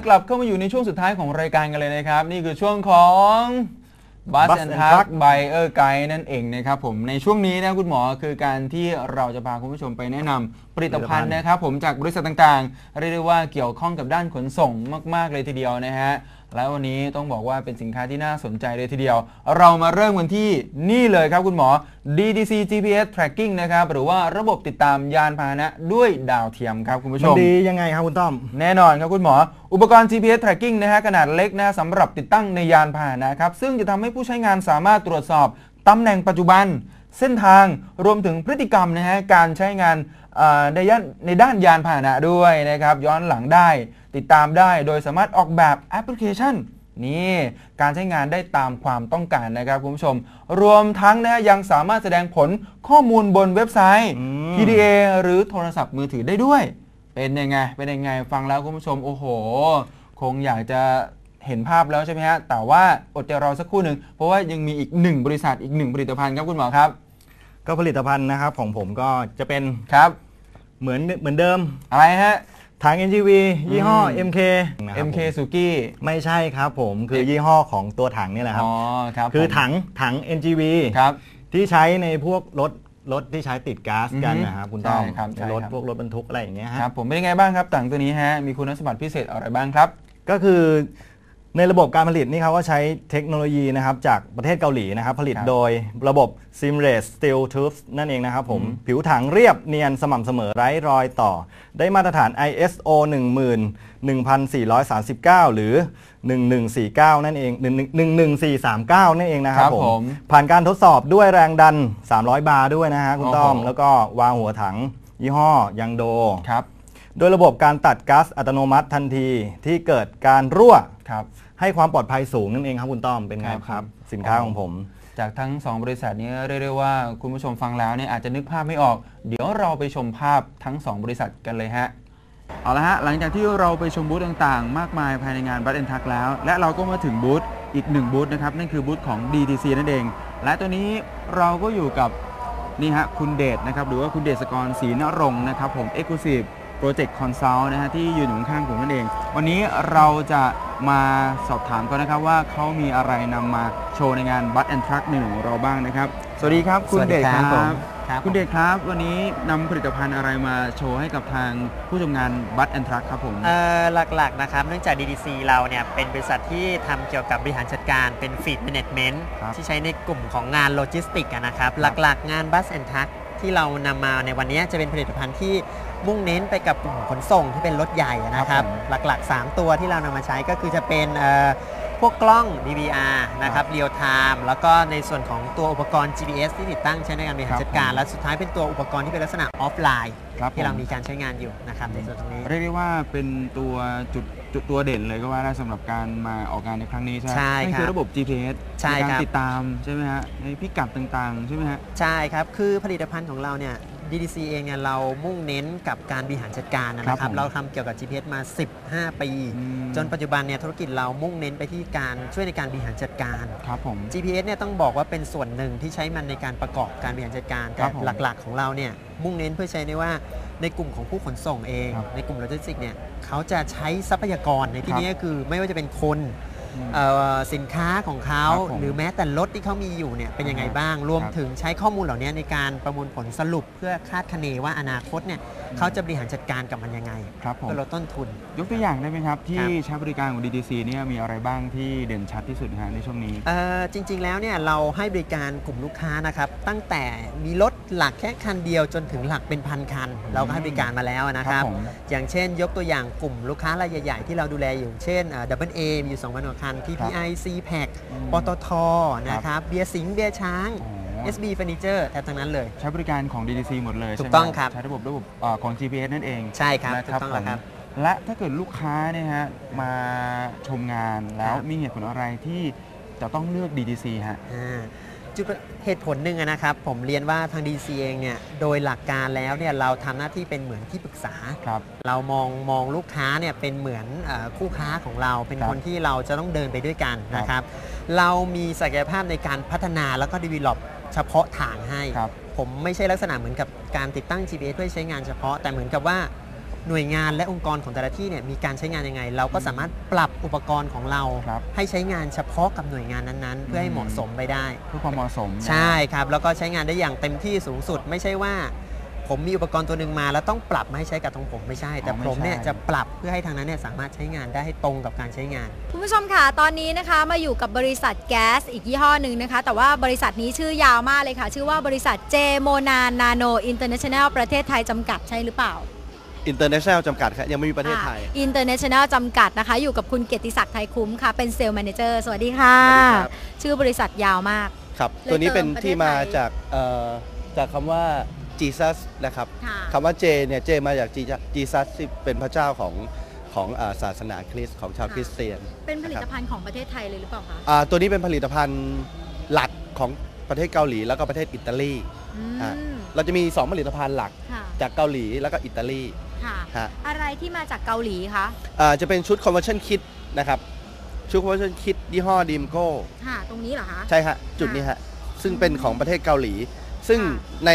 กลับเข้ามาอยู่ในช่วงสุดท้ายของรายการกันเลยนะครับนี่คือช่วงของ Bus and Truck by ไกด์นั่นเองนะครับผมในช่วงนี้นะคุณหมอคือการที่เราจะพาคุณผู้ชมไปแนะนำผลิตภัณฑ์นะครับผมจากบริษัทต่างๆเรียกได้ว่าเกี่ยวข้องกับด้านขนส่งมากๆเลยทีเดียวนะฮะแล้ววันนี้ต้องบอกว่าเป็นสินค้าที่น่าสนใจเลยทีเดียวเรามาเริ่มกันที่นี่เลยครับคุณหมอ DTC GPS Tracking นะครับหรือว่าระบบติดตามยานพาหนะด้วยดาวเทียมครับคุณผู้ชมดียังไงครับคุณต้อมแน่นอนครับคุณหมออุปกรณ์ GPS Tracking นะฮะขนาดเล็กนะสำหรับติดตั้งในยานพาหนะครับซึ่งจะทำให้ผู้ใช้งานสามารถตรวจสอบตำแหน่งปัจจุบันเส้นทางรวมถึงพฤติกรรมนะฮะการใช้งานในด้านยานพาหนะด้วยนะครับย้อนหลังได้ติดตามได้โดยสามารถออกแบบแอปพลิเคชันนี่การใช้งานได้ตามความต้องการนะครับคุณผู้ชมรวมทั้งนะยังสามารถแสดงผลข้อมูลบนเว็บไซต์ PDA หรือโทรศัพท์มือถือได้ด้วยเป็นยังไงฟังแล้วคุณผู้ชมโอ้โหคงอยากจะเห็นภาพแล้วใช่ไหมฮะแต่ว่าอดใจรอสักครู่หนึ่งเพราะว่ายังมีอีกหนึ่งบริษัทอีกหนึ่งผลิตภัณฑ์ครับคุณหมอครับก็ผลิตภัณฑ์นะครับของผมก็จะเป็นครับเหมือนเดิมอะไรฮะถัง NGV ยี่ห้อ MK Suzuki ไม่ใช่ครับผมคือยี่ห้อของตัวถังนี่แหละครับคือถัง NGV ครับที่ใช้ในพวกรถที่ใช้ติดก๊าซกันนะครับคุณต้อมพวกรถบรรทุกอะไรอย่างเงี้ยครับผมเป็นยังไงบ้างครับถังตัวนี้ฮะมีคุณสมบัติพิเศษอะไรบ้างครับก็คือในระบบการผลิตนี่เขาก็ใช้เทคโนโลยีนะครับจากประเทศเกาหลีนะครับผลิตโดยระบบ Seamless Steel Tubes นั่นเองนะครับผมผิวถังเรียบเนียนสม่ำเสมอไร้รอยต่อได้มาตรฐาน ISO 11439 หรือ 1149 นั่นเอง11439 นั่นเองนะครับผมผ่านการทดสอบด้วยแรงดัน300 บาร์ด้วยนะฮะคุณต้อมแล้วก็วางหัวถังยี่ห้อยังโดครับโดยระบบการตัดก๊าซอัตโนมัติทันทีที่เกิดการรั่วให้ความปลอดภัยสูงนั่นเองครับคุณต้อมเป็นไงครับสินค้าของผมจากทั้ง2บริษัทนี้เรียกได้ว่าคุณผู้ชมฟังแล้วเนี่ยอาจจะนึกภาพไม่ออกเดี๋ยวเราไปชมภาพทั้ง2บริษัทกันเลยฮะเอาละฮะหลังจากที่เราไปชมบูธต่างๆมากมายภายในงาน Bus and Truck แล้วและเราก็มาถึงบูธอีก1บูธนะครับนั่นคือบูธของ DTC นั่นเองและตัวนี้เราก็อยู่กับนี่ฮะคุณเดชนะครับหรือว่าคุณเดชกรศรีนรงค์นะครับผม Exclusive Project Consult นะฮะที่ยืนอยู่ข้างผมนั่นเองวันนี้เราจะมาสอบถามกันนะครับว่าเขามีอะไรนำมาโชว์ในงาน Bus and Truck 1ของเราบ้างนะครับสวัสดีครับคุณเดชครับคุณเดชครับวันนี้นำผลิตภัณฑ์อะไรมาโชว์ให้กับทางผู้ชมงาน Bus and Truck ครับผมหลักๆนะครับเนื่องจาก DTC เราเนี่ยเป็นบริษัทที่ทำเกี่ยวกับบริหารจัดการเป็น Fleet Management ที่ใช้ในกลุ่มของงานโลจิสติกนะครับหลักๆงาน Bus and Truck ที่เรานำมาในวันนี้จะเป็นผลิตภัณฑ์ที่มุ่งเน้นไปกับกลุ่มขนส่งที่เป็นรถใหญ่นะครับหลักๆ3ตัวที่เรานำมาใช้ก็คือจะเป็นพวกกล้อง DVR นะครับเรียลไทม์แล้วก็ในส่วนของตัวอุปกรณ์ GPS ที่ติดตั้งใช้ในการบริหารจัดการและสุดท้ายเป็นตัวอุปกรณ์ที่เป็นลักษณะออฟไลน์ที่เรามีการใช้งานอยู่นะครับในส่วนตรงนี้เรียกได้ว่าเป็นตัวเด่นเลยก็ว่าได้สำหรับการมาออกงานในครั้งนี้ใช่ไหมใช่ครับคือระบบ GPS ในการติดตามใช่ไหมฮะในพิกัดต่างๆใช่ไหมฮะใช่ครับคือผลิตภัณฑ์ของเราเนี่ย DTC เองเนี่ยเรามุ่งเน้นกับการบริหารจัดการนะครับเราทำเกี่ยวกับ GPS มา15 ปีจนปัจจุบันเนี่ยธุรกิจเรามุ่งเน้นไปที่การช่วยในการบริหารจัดการครับผม GPS เนี่ยต้องบอกว่าเป็นส่วนหนึ่งที่ใช้มันในการประกอบการบริหารจัดการแต่หลักๆของเราเนี่ยมุ่งเน้นเพื่อใช้ในว่าในกลุ่มของผู้ขนส่งเองในกลุ่มโลจิสติกส์เนี่ยเขาจะใช้ทรัพยากรในที่นี้ก็คือไม่ว่าจะเป็นคนสินค้าของเขาหรือแม้แต่รถที่เขามีอยู่เนี่ยเป็นยังไงบ้างรวมถึงใช้ข้อมูลเหล่านี้ในการประมวลผลสรุปเพื่อคาดคะเนว่าอนาคตเนี่ยเขาจะบริหารจัดการกับมันยังไงเพื่อลดต้นทุนยกตัวอย่างได้ไหมครับที่ใช้บริการของ DTC เนี่ยมีอะไรบ้างที่เด่นชัดที่สุดฮะในช่วงนี้จริงๆแล้วเนี่ยเราให้บริการกลุ่มลูกค้านะครับตั้งแต่มีรถหลักแค่คันเดียวจนถึงหลักเป็นพันคันเราก็ให้บริการมาแล้วนะครับอย่างเช่นยกตัวอย่างกลุ่มลูกค้ารายใหญ่ๆที่เราดูแลอยู่เช่นAA มีอยู่2,000 กว่าคัน TPI CPAC ปตทนะครับเบียร์สิงห์เบียร์ช้าง SB Furniture แทบทั้งนั้นเลยใช้บริการของ DTC หมดเลยถูกต้องครับใช้ระบบของ GPS นั่นเองใช่ครับถูกต้องแล้วครับและถ้าเกิดลูกค้าเนี่ยฮะมาชมงานแล้วมีเหตุผลอะไรที่จะต้องเลือก DTC ฮะ เหตุผลหนึ่งนะครับผมเรียนว่าทาง DC เองเนี่ยโดยหลักการแล้วเนี่ยเราทำหน้าที่เป็นเหมือนที่ปรึกษา ครับ เรามองลูกค้าเนี่ยเป็นเหมือนคู่ค้าของเราเป็น ครับ คนที่เราจะต้องเดินไปด้วยกัน ครับ นะครับเรามีศักยภาพในการพัฒนาแล้วก็ develop เฉพาะทางให้ ครับ ผมไม่ใช่ลักษณะเหมือนกับการติดตั้ง GPS เพื่อใช้งานเฉพาะแต่เหมือนกับว่าหน่วยงานและองค์กรของแต่ละที่เนี่ยมีการใช้งานยังไง เราก็สามารถปรับอุปกรณ์ของเรา ครับ ให้ใช้งานเฉพาะกับหน่วยงานนั้นๆ เพื่อให้เหมาะสมไปได้ เพื่อความเหมาะสมนะ ใช่ครับแล้วก็ใช้งานได้อย่างเต็มที่สูงสุด ไม่ใช่ว่าผมมีอุปกรณ์ตัวหนึ่งมาแล้วต้องปรับมาให้ใช้กับของผมไม่ใช่ แต่ผมเนี่ยจะปรับเพื่อให้ทางนั้นเนี่ยสามารถใช้งานได้ให้ตรงกับการใช้งาน คุณผู้ชมค่ะตอนนี้นะคะมาอยู่กับบริษัทแก๊สอีกยี่ห้อหนึ่งนะคะแต่ว่าบริษัทนี้ชื่อยาวมากเลยค่ะชื่อว่าบริษัทเจโมนานาโนอินเตอร์เนชั่นแนลประเทศไทยจำกัดใช่หรือเปล่า International จำกัดครับยังไม่มีประเทศไทย อินเตอร์เนชั่นแนลจำกัดนะคะอยู่กับคุณเกียรติศักดิ์ไทยคุ้มค่ะเป็นเซลล์แมเนเจอร์สวัสดีค่ะ สวัสดีครับ ชื่อบริษัทยาวมาก ครับ เลย ตัวนี้เป็น เติมประเทศ ที่มา ไทย จากคำว่า Jesus นะครับ ค่ะ คำว่าเจเนี่ยเจมาจาก Jesus ที่เป็นพระเจ้าของศาสนาคริสต์ของชาวคริสเตียน เป็นผลิตภัณฑ์ของประเทศไทยเลยหรือเปล่าคะ ตัวนี้เป็นผลิตภัณฑ์หลักของประเทศเกาหลีแล้วก็ประเทศอิตาลี อืม ฮะ เราจะมี 2 ผลิตภัณฑ์หลัก ค่ะ จากเกาหลีแล้วก็อิตาลี ค่ะ ฮะ อะไรที่มาจากเกาหลีคะ จะเป็นชุด conversion kit นะครับชุด conversion kit ยี่ห้อดิมโก้ ค่ะตรงนี้เหรอคะ ใช่ฮะจุดนี้ฮะซึ่งเป็นของประเทศเกาหลี ซึ่ง ค่ะ ใน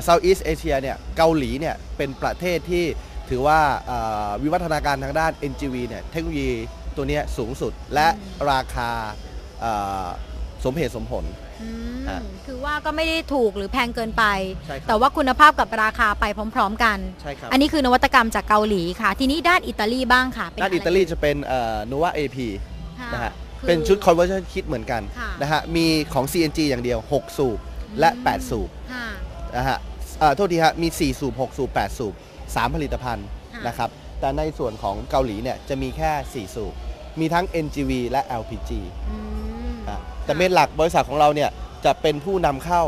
Southeast Asia เนี่ยเกาหลีเนี่ยเป็นประเทศที่ถือว่าวิวัฒนาการทางด้าน NGV เนี่ยเทคโนโลยีตัวเนี้ยสูงสุดและราคาสมเหตุสมผล อืม ฮะ คือว่าก็ไม่ได้ถูกหรือแพงเกินไป ใช่ครับ แต่ว่าคุณภาพกับราคาไปพร้อม ๆ กัน ใช่ครับ อันนี้คือนวัตกรรมจากเกาหลีค่ะ ทีนี้ด้านอิตาลีบ้างค่ะเป็ ด้าน อะไร อิตาลีจะเป็นNova AP ค่ะ นะฮะ คือ เป็นชุด conversion kit เหมือนกัน ค่ะ นะฮะมีของ CNG อย่างเดียว 6 สูบและ 8 สูบ ค่ะ นะฮะโทษทีฮะมี 4 สูบ 6 สูบ 8 สูบ 3 ผลิตภัณฑ์ ค่ะ นะครับแต่ในส่วนของเกาหลีเนี่ยจะมีแค่ 4 สูบ มีทั้ง NGV และ LPG อืม นะแต่เมนหลักบริษัทของเราเนี่ยจะเป็นผู้นำเข้า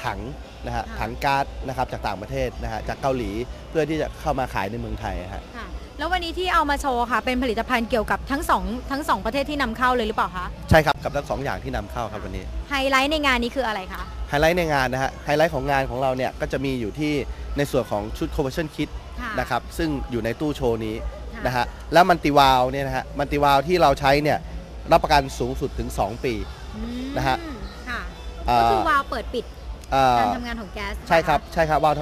ถังนะฮะ ค่ะ ถังก๊าซนะครับจากต่างประเทศนะฮะจากเกาหลีเพื่อที่จะเข้ามาขายในเมืองไทยฮะ ค่ะ แล้ววันนี้ที่เอามาโชว์ค่ะ เป็นผลิตภัณฑ์เกี่ยวกับทั้งสองประเทศที่นำเข้าเลยหรือเปล่าคะ ใช่ครับกับทั้ง 2 อย่างที่นำเข้าครับวันนี้ ไฮไลท์ในงานนี้คืออะไรคะ ไฮไลท์ในงานนะฮะไฮไลท์ของงานของเราเนี่ยก็จะมีอยู่ที่ในส่วนของชุด conversion kit ค่ะ นะครับซึ่งอยู่ในตู้โชว์นี้ ค่ะ นะฮะแล้วมันติวาลเนี่ยนะฮะมันติวาลที่เราใช้เนี่ยรับประกันสูงสุดถึง 2 ปี อืม นะฮะ ค่ะ อ่า ก็คือวาล์วเปิดปิด อ่า การทำงานของแก๊ส ใช่ครับ นะะ ใช่ครับวาล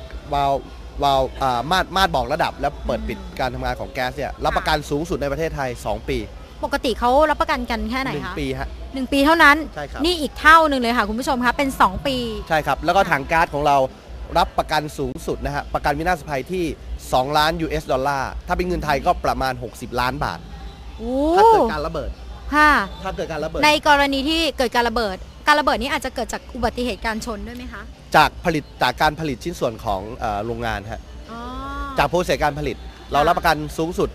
มาดบอกระดับและเปิดปิดการทำงานของแก๊สเนี่ยรับประกันสูงสุดในประเทศไทย 2 ปี ปกติเขารับประกันกันแค่ไหนคะ 1 ปีฮะ 1 ปีเท่านั้น ใช่ครับ นี่อีกเท่าหนึ่งเลยค่ะคุณผู้ชมคะเป็น 2 ปี ใช่ครับแล้วก็ถังก๊าซของเรารับประกันสูงสุดนะฮะประกันวินาศภัยที่2 ล้าน US ดอลลาร์ถ้าเป็นเงินไทยก็ประมาณ 60 ล้านบาท โอ้ ถ้าเกิดการระเบิด ค่ะ ถ้าเกิดการระเบิด ในกรณีที่เกิดการระเบิด การระเบิดนี้อาจจะเกิดจากอุบัติเหตุการชนด้วยไหมคะ จากการผลิตชิ้นส่วนของโรงงานฮะ อ๋อ จากโปรเซสการผลิต เรารับประกันสูงสุด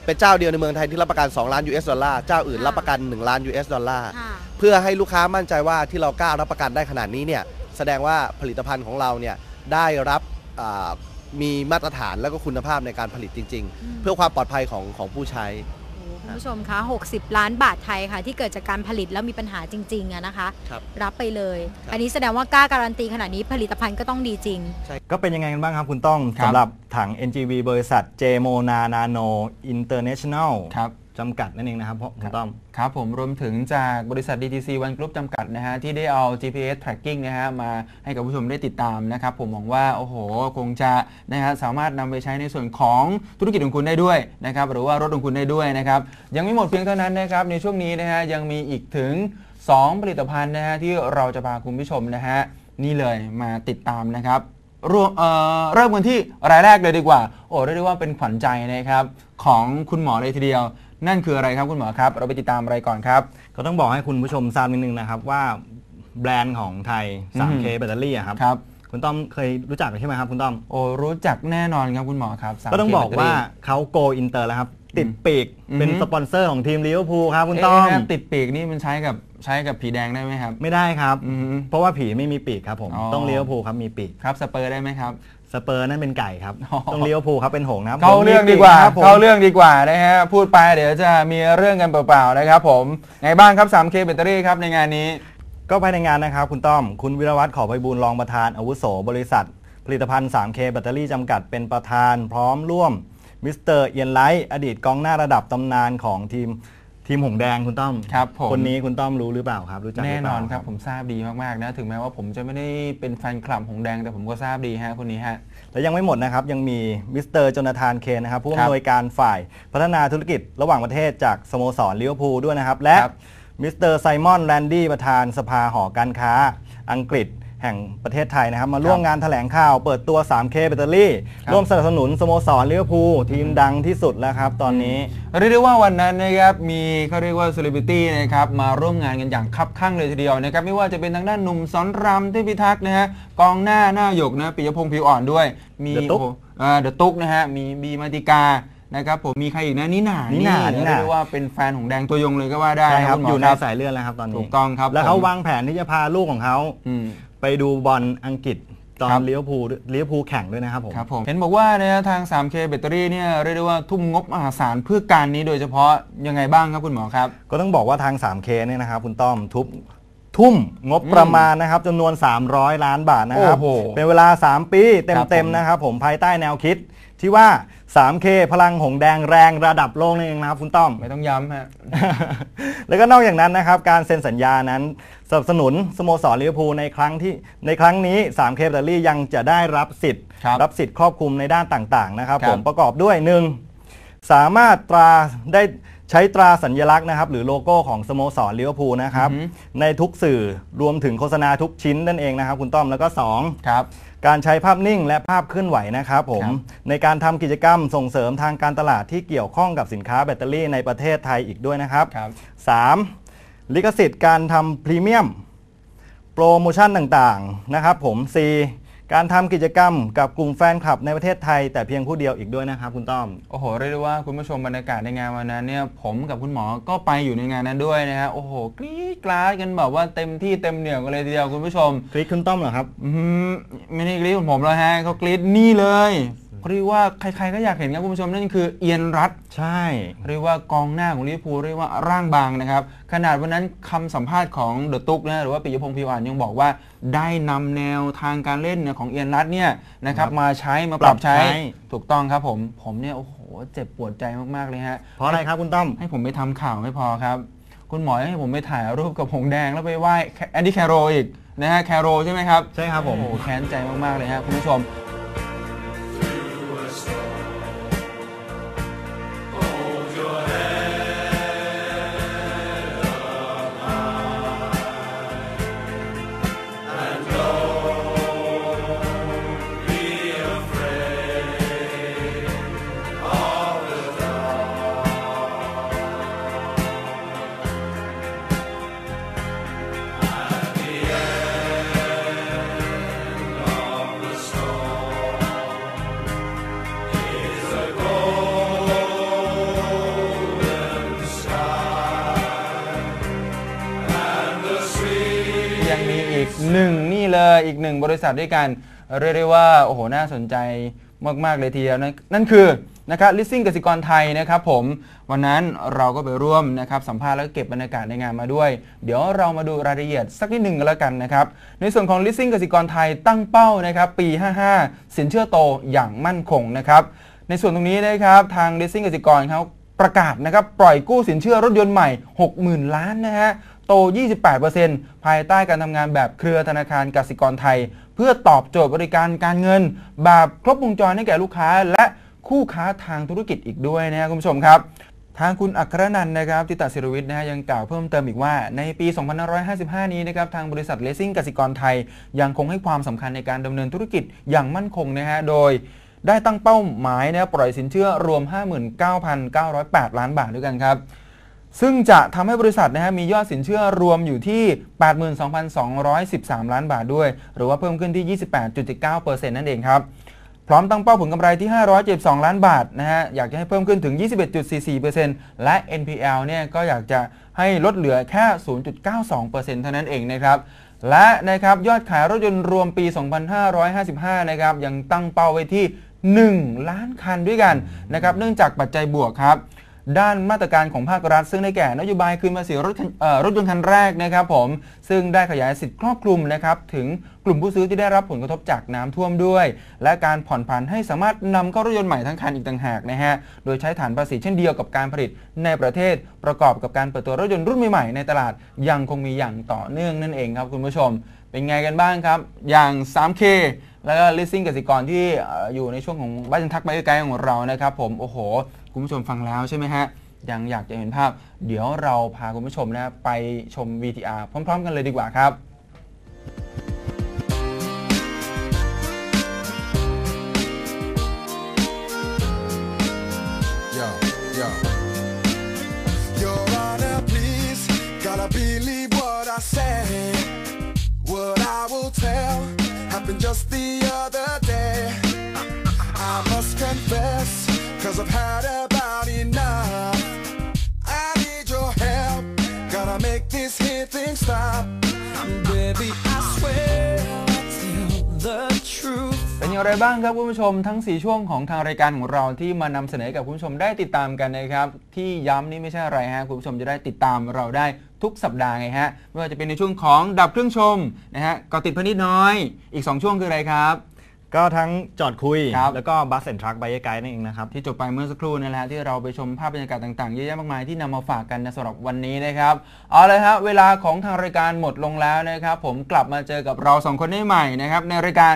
เป็นเจ้าเดียวในเมืองไทยที่รับประกัน2 ล้าน US ดอลลาร์เจ้าอื่นรับประกัน1 ล้าน US ดอลลาร์ ค่ะ เพื่อให้ลูกค้ามั่นใจว่าที่เรากล้ารับประกันได้ขนาดนี้เนี่ยแสดงว่าผลิตภัณฑ์ของเราเนี่ยได้รับมีมาตรฐานแล้วก็คุณภาพในการผลิตจริง ๆ เพื่อความปลอดภัยของผู้ใช้ โอ้คุณผู้ชมคะ60 ล้านบาทไทยค่ะ ที่เกิดจากการผลิตแล้วมีปัญหาจริงๆอะนะคะ ครับ รับไปเลย ครับ อันนี้แสดงว่ากล้าการันตีขนาดนี้ผลิตภัณฑ์ก็ต้องดีจริง ก็เป็นยังไงกันบ้างครับคุณต้อง ครับ สำหรับถัง NGV บริษัท j m o n a Nano International ครับ จำกัดนั่นเองนะครับคุณต้อม ครับผมรวมถึงจากบริษัท DTC One Group จำกัดนะฮะที่ได้เอา GPS tracking นะฮะมาให้กับผู้ชมได้ติดตามนะครับผมหวังว่าโอ้โหคงจะนะฮะสามารถนำไปใช้ในส่วนของธุรกิจของคุณได้ด้วยนะครับหรือว่ารถของคุณได้ด้วยนะครับยังไม่หมดเพียงเท่านั้นนะครับในช่วงนี้นะฮะยังมีอีกถึง 2 ผลิตภัณฑ์นะฮะที่เราจะพาคุณผู้ชมนะฮะนี่เลยมาติดตามนะครับเริ่มกันที่รายแรกเลยดีกว่าโอ้เรียกได้ว่าเป็นขวัญใจนะครับของคุณหมอเลยทีเดียวนั่นคืออะไรครับคุณหมอครับเราไปติดตามอะไรก่อนครับ ก็ต้องบอกให้คุณผู้ชมทราบนิดนึงนะครับว่าแบรนด์ของไทย 3K แบตเตอรี่อะครับ ครับ คุณต้อมเคยรู้จักใช่ไหมครับคุณต้อม โอ้รู้จักแน่นอนครับคุณหมอครับ 3K ก็ต้องบอกว่า แบตเตรี่ เขาโกอินเตอร์แล้วครับ ติดปีก อืม เป็นสปอนเซอร์ของทีมลิเวอร์พูลครับคุณต้อม เอ๊ะติดปีกนี่มันใช้กับผีแดงได้ไหมครับ ไม่ได้ครับ อืม เพราะว่าผีไม่มีปีกครับผม อ๋อ ต้องลิเวอร์พูลครับมีปีก ครับสเปอร์ได้ไหมครับ สเปอร์นั่นเป็นไก่ครับ อ๋อ ต้องลิเวอร์พูลครับเป็นหงส์นะครับ เข้า ผมมี เรื่องดีกว่า ปีครับผม เข้าเรื่องดีกว่านะฮะพูดไปเดี๋ยวจะมีเรื่องกันเปล่าๆนะครับผมไงบ้างครับ 3K แบตเตอรี่ครับในงานนี้ ก็ภายในงานนะครับคุณต้อมคุณวิรวัฒน์ขอไพบูลย์รองประธานอาวุโสบริษัทผลิตภัณฑ์ 3K แบตเตอรี่จำกัดเป็นประธานพร้อมร่วมมิสเตอร์เอียนไลท์อดีตกองหน้าระดับตำนานของทีมหงแดงคุณต้อม ครับผม คนนี้คุณต้อมรู้หรือเปล่าครับรู้จักหรื แน่ เป น ล่า อนครับผมทราบดีมากๆนะถึงแม้ว่าผมจะไม่ได้เป็นแฟนคลับหงแดงแต่ผมก็ทราบดีฮะคนนี้ฮะ และยังไม่หมดนะครับยังมีมิสเตอร์โจนาธานเคนนะครับผู้อำนวยการฝ่ายพัฒนาธุรกิจระหว่างประเทศจากสโมสรลิเวอร์พูลด้วยนะครับและ ครับ มิสเตอร์ไซมอนแลนดี้ประธานสภาหอการค้าอังกฤษแห่งประเทศไทยนะครับมาร่วมงานแถลงข่าวเปิดตัว 3K แบตเตอรี่ร่วมสนับสนุนสโมสรลิเวอร์พูลทีมดังที่สุดแล้วครับตอนนี้ เรียกได้ว่าวันนั้นนะครับมีเขาเรียกว่าเซเลบริตี้นะครับมาร่วมงานกันอย่างคับคั่งเลยทีเดียวนะครับไม่ว่าจะเป็นทางด้านหนุ่มสอนรามเทพิทักษ์นะฮะกองหน้าหยกนะปิยพงษ์ผิวอ่อนด้วยมี เดอะตุ๊ก เดอะตุ๊กนะฮะมีบีมาติกานะครับผมมีใครอีกนะนิน่าเรียกได้ว่าเป็นแฟนของแดงตัวยงเลยก็ว่าได้ ใช่ครับ ณหม อยู่ใน ครับ สายเลือดแล้วครับตอนนี้ ถูกต้องครับ แล้วเขา ผม วางแผนที่จะพาลูกของเขา อืม ไปดูบอลอังกฤษตอน ครับ ลิเวอร์พูลแข่งด้วยนะครับผม ครับผมเห็นบอกว่านะทาง 3K แบตเตอรี่เนี่ยเรียกได้ว่าทุ่มงบมหาศาลเพื่อการนี้โดยเฉพาะยังไงบ้างครับคุณหมอครับ ก็ต้องบอกว่าทาง 3K เนี่ยนะครับคุณต้อมทุ่มงบประมาณนะครับจำนวน300 ล้านบาทนะครับ โอ้โห เป็นเวลา3 ปีเต็มๆนะครับผมภายใต้แนวคิดที่ว่า 3K พลังหงแดงแรงระดับโลกนั่นเองนะครับคุณต้อม ไม่ต้องย้ำฮะ แล้วก็นอกจากนั้นนะครับการเซ็นสัญญานั้นสนับสนุนสโมสรลิเวอร์พูลในครั้งนี้ 3K แบตเตอรี่ยังจะได้รับสิทธิ์ ครับ รับสิทธิ์ครอบคลุมในด้านต่างๆนะครับ ครับ ผมประกอบด้วย 1. สามารถได้ใช้ตราสัญลักษณ์นะครับหรือโลโก้ของสโมสรลิเวอร์พูลนะครับในทุกสื่อรวมถึงโฆษณาทุกชิ้นนั่นเองนะครับคุณต้อมแล้วก็ 2. ครับ การใช้ภาพนิ่งและภาพเคลื่อนไหวนะครับผม ครับ ในการทำกิจกรรมส่งเสริมทางการตลาดที่เกี่ยวข้องกับสินค้าแบตเตอรี่ในประเทศไทยอีกด้วยนะครับ ครับ 3. ลิขสิทธิ์การทำพรีเมียมโปรโมชั่นต่างๆนะครับผม 4. การทำกิจกรรมกับกลุ่มแฟนคลับในประเทศไทยแต่เพียงผู้เดียวอีกด้วยนะครับคุณต้อม โอ้โหเรียกได้ว่าคุณผู้ชมบรรยากาศในงานวันนั้นเนี่ยผมกับคุณหมอก็ไปอยู่ในงานนั้นด้วยนะฮะโอ้โหกรี๊ดกราดกันแบบว่าเต็มที่เต็มเหนี่ยวกันเลยทีเดียวคุณผู้ชม กรี๊ดคุณต้อมเหรอครับ ไม่ได้กรี๊ดของผมแล้วฮะเขากรี๊ดนี่เลยเรียกว่าใครๆก็อยากเห็นครับคุณผู้ชมนั่นคือเอียนรัต ใช่ เรียกว่ากองหน้าของลิเวอร์พูลเรียกว่าร่างบางนะครับขนาดวันนั้นคำสัมภาษณ์ของเดอะตุ๊กนะหรือว่าปิยพงษ์ผิวอ่อนยังบอกว่าได้นำแนวทางการเล่นเนี่ยของเอียนรัตเนี่ยนะครับมาใช้มาปรับใช้ถูกต้องครับผมเนี่ยโอ้โหเจ็บปวดใจมากๆเลยฮะ เพราะอะไรครับคุณต้อม ให้ผมไปทำข่าวไม่พอครับคุณหมอให้ผมไปถ่ายรูปกับหงแดงแล้วไปไหว้แอนดี้แคโรอีกนะฮะแคโรใช่ไหมครับ ใช่ครับผม โอ้โหแค้นใจมากๆเลยฮะคุณผู้ชม ยังมีอีกหนึ่งนี่เลยอีกหนึ่งบริษัทด้วยกันเรียกได้ว่าโอ้โหน่าสนใจมากๆเลยทีเดียวนั่นคือนะครับลิสซิ่งกสิกรไทยนะครับผมวันนั้นเราก็ไปร่วมนะครับสัมภาษณ์แล้วก็เก็บบรรยากาศในงานมาด้วย เดี๋ยวเรามาดูรายละเอียดสักนิดหนึ่งกันแล้วกันนะครับในส่วนของลิสซิ่งกสิกรไทยตั้งเป้านะครับปี 55 สินเชื่อโตอย่างมั่นคงนะครับในส่วนตรงนี้นะครับทางลิสซิ่งกสิกรเขาประกาศนะครับปล่อยกู้สินเชื่อรถยนต์ใหม่ 60,000 ล้านนะฮะโต 28% ภายใต้การทำงานแบบเครือธนาคารกสิกรไทยเพื่อตอบโจทย์บริการการเงินแบบครบวงจรให้แก่ลูกค้าและคู่ค้าทางธุรกิจอีกด้วยนะครับคุณผู้ชมครับทางคุณอัครนันท์นะครับติตศิรวิทย์นะฮะยังกล่าวเพิ่มเติมอีกว่าในปี 2555 นี้นะครับทางบริษัทเลสซิ่งกสิกรไทยยังคงให้ความสำคัญในการดำเนินธุรกิจอย่างมั่นคงนะฮะโดยได้ตั้งเป้าหมายนะปล่อยสินเชื่อรวม 59,908 ล้านบาทด้วยกันครับซึ่งจะทำให้บริษัทนะฮะมียอดสินเชื่อรวมอยู่ที่ 82,213 ล้านบาทด้วยหรือว่าเพิ่มขึ้นที่ 28.9% นั่นเองครับพร้อมตั้งเป้าผลกำไรที่ 572 ล้านบาทนะฮะอยากจะให้เพิ่มขึ้นถึง 21.44% และ NPL เนี่ยก็อยากจะให้ลดเหลือแค่ 0.92% เท่านั้นเองนะครับและนะครับยอดขายรถยนต์รวมปี 2555 นะครับยังตั้งเป้าไว้ที่ 1 ล้านคันด้วยกันนะครับเนื่องจากปัจจัยบวกครับ ด้านมาตรการของภาครัฐซึ่งได้แก่นโยบายคืนภาษีรถยนต์คันแรกนะครับผมซึ่งได้ขยายสิทธิครอบคลุมนะครับถึงกลุ่มผู้ซื้อที่ได้รับผลกระทบจากน้ำท่วมด้วยและการผ่อนผันให้สามารถนำเข้ารถยนต์ใหม่ทั้งคันอีกต่างหากนะฮะโดยใช้ฐานภาษีเช่นเดียวกับการผลิตในประเทศประกอบกับการเปิดตัวรถยนต์รุ่นใหม่ๆในตลาดยังคงมีอย่างต่อเนื่องนั่นเองครับคุณผู้ชมเป็นไงกันบ้างครับอย่าง 3K แล้วก็ Leasing กสิกรที่อยู่ในช่วงของบ้านทักไปไกลๆของเรานะครับผมโอ้โหคุณผู้ชมฟังแล้วใช่ไหมฮะยังอยากจะเห็นภาพเดี๋ยวเราพาคุณผู้ชมนะไปชม VTR พร้อมๆกันเลยดีกว่าครับHappened just the other day. I must confess, 'cause I've had about enough. I need your help, gotta make this here thing stop. Baby, I swear I'll tell the truth. เป็นอย่างไรบ้างครับคุณผู้ชมทั้ง4ช่วงของทางรายการของเราที่มานำเสนอกับคุณผู้ชมได้ติดตามกันนะครับที่ย้ำนี่ไม่ใช่อะไรฮะคุณผู้ชมจะได้ติดตามเราได้ทุกสัปดาห์ไงฮะไม่ว่าจะเป็นในช่วงของดับเครื่องชมนะฮะก็ติดพนิดน้อยอีก2ช่วงคืออะไรครับก็ทั้งจอดคุย ครับ แล้วก็บัสแอนด์ทรัคไบค์ไกด์นั่นเองนะครับที่จบไปเมื่อสักครู่นั่นแหละที่เราไปชมภาพบรรยากาศต่างๆเยอะแยะมากมายที่นำมาฝากกันในสำหรับวันนี้นะครับเอาเลยฮะเวลาของทางรายการหมดลงแล้วนะครับผมกลับมาเจอกับเรา2คนได้ใหม่นะครับในรายการ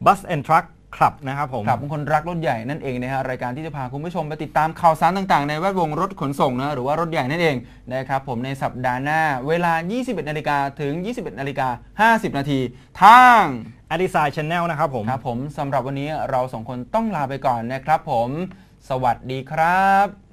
Bus and Truck ครับนะครับผมครับคนรักรถใหญ่นั่นเองนะฮะรายการที่จะพาคุณผู้ชมไปติดตามข่าวสารต่างๆในแวดวงรถขนส่งนะหรือว่ารถใหญ่นั่นเองนะครับผมในสัปดาห์หน้าเวลา 21:00 นถึง 21:50 นทางDesign Channel นะครับผมครับผมสำหรับวันนี้เรา2คนต้องลาไปก่อนนะครับผมสวัสดีครับ